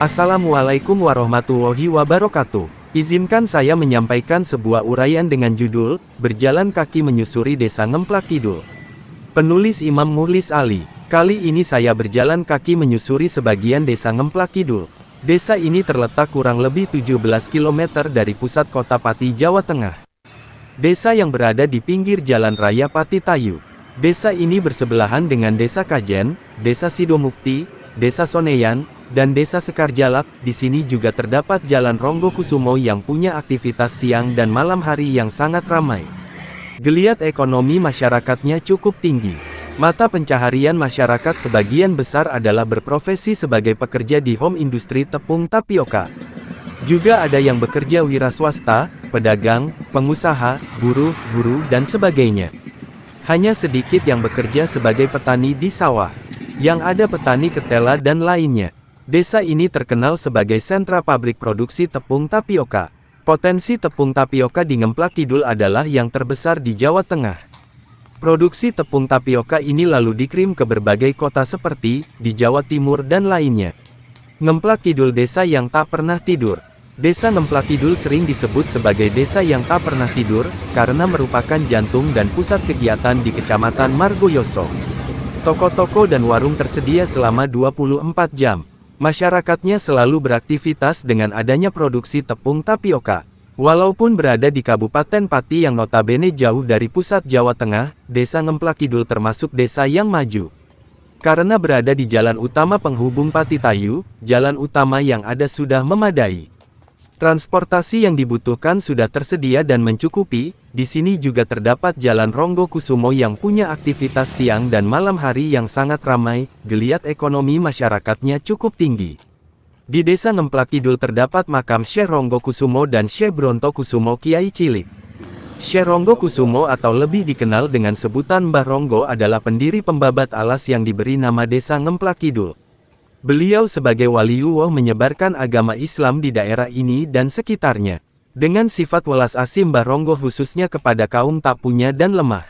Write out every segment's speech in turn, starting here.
Assalamualaikum warahmatullahi wabarakatuh. Izinkan saya menyampaikan sebuah uraian dengan judul, Berjalan Kaki Menyusuri Desa Ngemplak Kidul. Penulis Imam Mukhlis Ali. Kali ini saya berjalan kaki menyusuri sebagian desa Ngemplak Kidul. Desa ini terletak kurang lebih 17 km dari pusat kota Pati, Jawa Tengah. Desa yang berada di pinggir Jalan Raya Pati Tayu. Desa ini bersebelahan dengan Desa Kajen, Desa Sidomukti, Desa Soneyan, dan Desa Sekarjalak. Di sini juga terdapat Jalan Ronggo Kusumo yang punya aktivitas siang dan malam hari yang sangat ramai. Geliat ekonomi masyarakatnya cukup tinggi. Mata pencaharian masyarakat sebagian besar adalah berprofesi sebagai pekerja di home industri tepung tapioka. Juga ada yang bekerja wira swasta, pedagang, pengusaha, buruh, guru, dan sebagainya. Hanya sedikit yang bekerja sebagai petani di sawah. Yang ada petani ketela dan lainnya. Desa ini terkenal sebagai sentra pabrik produksi tepung tapioka. Potensi tepung tapioka di Ngemplak Kidul adalah yang terbesar di Jawa Tengah. Produksi tepung tapioka ini lalu dikirim ke berbagai kota seperti di Jawa Timur dan lainnya. Ngemplak Kidul, desa yang tak pernah tidur. Desa Ngemplak Kidul sering disebut sebagai desa yang tak pernah tidur, karena merupakan jantung dan pusat kegiatan di Kecamatan Margoyoso. Toko-toko dan warung tersedia selama 24 jam. Masyarakatnya selalu beraktivitas dengan adanya produksi tepung tapioka. Walaupun berada di Kabupaten Pati yang notabene jauh dari pusat Jawa Tengah, desa Ngemplak Kidul termasuk desa yang maju. Karena berada di jalan utama penghubung Pati Tayu, jalan utama yang ada sudah memadai. Transportasi yang dibutuhkan sudah tersedia dan mencukupi. Di sini juga terdapat Jalan Ronggo Kusumo yang punya aktivitas siang dan malam hari yang sangat ramai. Geliat ekonomi masyarakatnya cukup tinggi. Di desa Ngemplak Kidul terdapat makam Syekh Ronggo Kusumo dan Syekh Bronto Kusumo Kiai Cilik. Syekh Ronggo Kusumo atau lebih dikenal dengan sebutan Mbah Ronggo adalah pendiri pembabat alas yang diberi nama desa Ngemplak Kidul. Beliau sebagai waliullah menyebarkan agama Islam di daerah ini dan sekitarnya. Dengan sifat welas asih Mbah Ronggo khususnya kepada kaum tak punya dan lemah.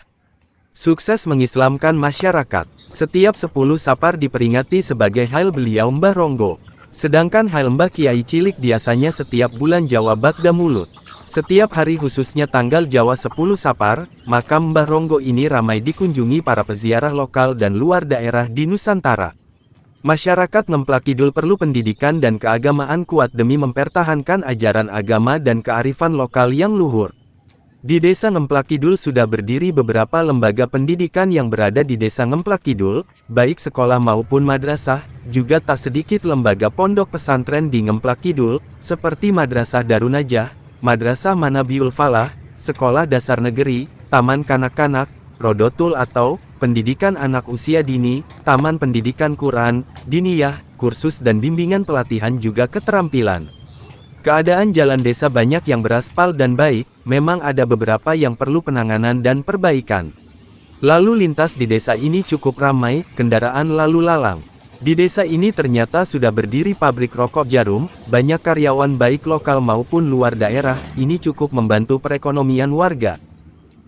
Sukses mengislamkan masyarakat. Setiap 10 Sapar diperingati sebagai Hail beliau Mbah Ronggo. Sedangkan Hail Mbah Kiai Cilik biasanya setiap bulan Jawa Bagda Mulut. Setiap hari khususnya tanggal Jawa 10 Sapar, makam Mbah Ronggo ini ramai dikunjungi para peziarah lokal dan luar daerah di Nusantara. Masyarakat Ngemplak Kidul perlu pendidikan dan keagamaan kuat demi mempertahankan ajaran agama dan kearifan lokal yang luhur. Di desa Ngemplak Kidul sudah berdiri beberapa lembaga pendidikan yang berada di desa Ngemplak Kidul, baik sekolah maupun madrasah, juga tak sedikit lembaga pondok pesantren di Ngemplak Kidul, seperti Madrasah Darunajah, Madrasah Manabiul Falah, Sekolah Dasar Negeri, Taman Kanak-Kanak, Rodotul atau pendidikan anak usia dini, taman pendidikan Quran, diniyah, kursus dan bimbingan pelatihan juga keterampilan. Keadaan jalan desa banyak yang beraspal dan baik, memang ada beberapa yang perlu penanganan dan perbaikan. Lalu lintas di desa ini cukup ramai, kendaraan lalu lalang. Di desa ini ternyata sudah berdiri pabrik rokok jarum, banyak karyawan baik lokal maupun luar daerah, ini cukup membantu perekonomian warga.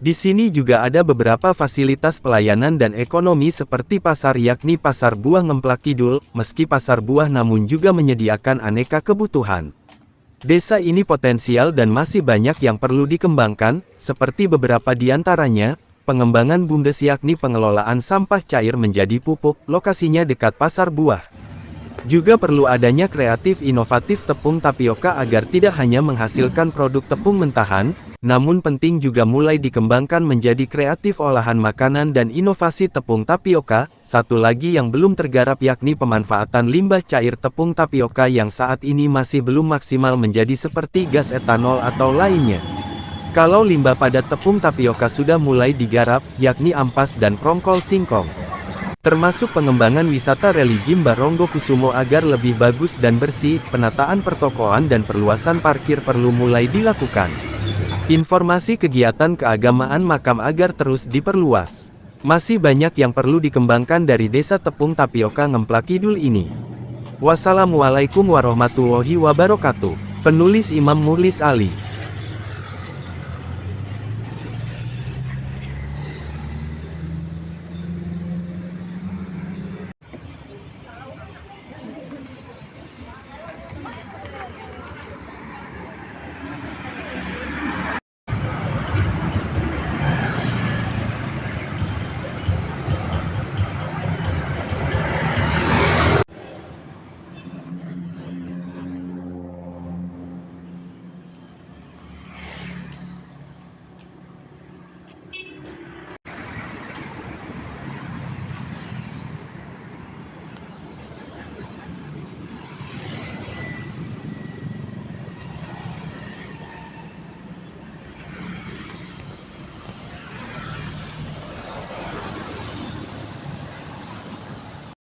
Di sini juga ada beberapa fasilitas pelayanan dan ekonomi seperti pasar yakni Pasar Buah Ngemplak Kidul, meski pasar buah namun juga menyediakan aneka kebutuhan. Desa ini potensial dan masih banyak yang perlu dikembangkan, seperti beberapa di antaranya, pengembangan BUMDes yakni pengelolaan sampah cair menjadi pupuk, lokasinya dekat pasar buah. Juga perlu adanya kreatif inovatif tepung tapioka agar tidak hanya menghasilkan produk tepung mentahan, namun penting juga mulai dikembangkan menjadi kreatif olahan makanan dan inovasi tepung tapioka. Satu lagi yang belum tergarap yakni pemanfaatan limbah cair tepung tapioka yang saat ini masih belum maksimal menjadi seperti gas etanol atau lainnya. Kalau limbah padat tepung tapioka sudah mulai digarap, yakni ampas dan prongkol singkong. Termasuk pengembangan wisata religi Mbah Ronggo Kusumo agar lebih bagus dan bersih, penataan pertokoan dan perluasan parkir perlu mulai dilakukan. Informasi kegiatan keagamaan makam agar terus diperluas. Masih banyak yang perlu dikembangkan dari desa tepung tapioka Ngemplak Kidul ini. Wassalamualaikum warahmatullahi wabarakatuh. Penulis Imam Mukhlis Ali.